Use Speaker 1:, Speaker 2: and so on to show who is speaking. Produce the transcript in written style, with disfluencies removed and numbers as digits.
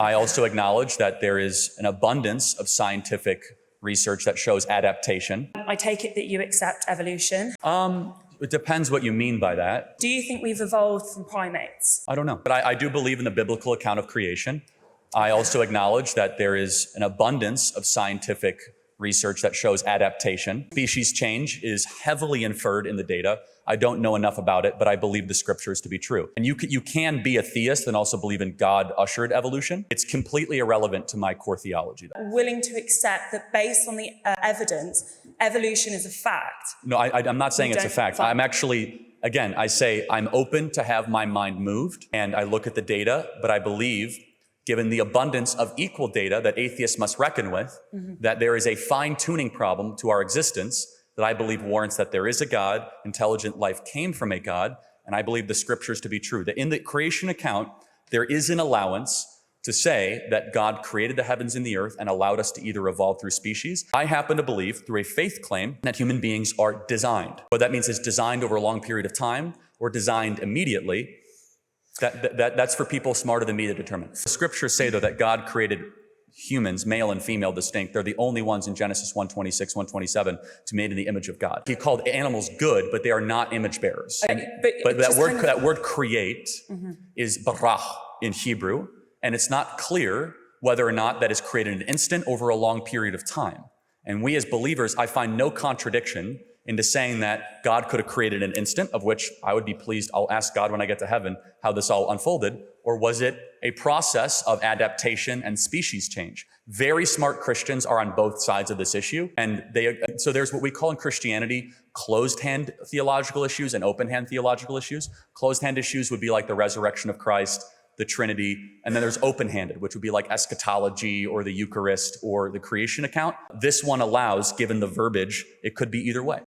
Speaker 1: I also acknowledge that there is an abundance of scientific research that shows adaptation.
Speaker 2: I take it that you accept evolution.
Speaker 1: It depends what you mean by that.
Speaker 2: Do you think we've evolved from primates?
Speaker 1: I don't know. But I do believe in the biblical account of creation. I also acknowledge that there is an abundance of scientific research that shows adaptation. Species change is heavily inferred in the data. I don't know enough about it, but I believe the scriptures to be true. And you can be a theist and also believe in God-ushered evolution. It's completely irrelevant to my core theology, though.
Speaker 2: Willing to accept that based on the evidence, evolution is a fact?
Speaker 1: No, I'm not saying it's a fact. I'm actually, again, I say I'm open to have my mind moved and I look at the data, but I believe, given the abundance of equal data that atheists must reckon with, that there is a fine-tuning problem to our existence that I believe warrants that there is a God, intelligent life came from a God, and I believe the scriptures to be true. That in the creation account, there is an allowance to say that God created the heavens and the earth and allowed us to either evolve through species. I happen to believe, through a faith claim, that human beings are designed. What that means is designed over a long period of time or designed immediately. That's for people smarter than me to determine. The scriptures say, though, that God created humans, male and female distinct. They're the only ones in Genesis 1:26, 1:27 to made in the image of God. He called animals good, but they are not image bearers. But that word create is barach in Hebrew, and it's not clear whether or not that is created in an instant over a long period of time. And we as believers, I find no contradiction into saying that God could have created an instant, of which I would be pleased. I'll ask God when I get to heaven how this all unfolded. Or was it a process of adaptation and species change? Very smart Christians are on both sides of this issue. And so there's what we call in Christianity closed-hand theological issues and open-hand theological issues. Closed-hand issues would be like the resurrection of Christ, the Trinity, and then there's open-handed, which would be like eschatology or the Eucharist or the creation account. This one allows, given the verbiage, it could be either way.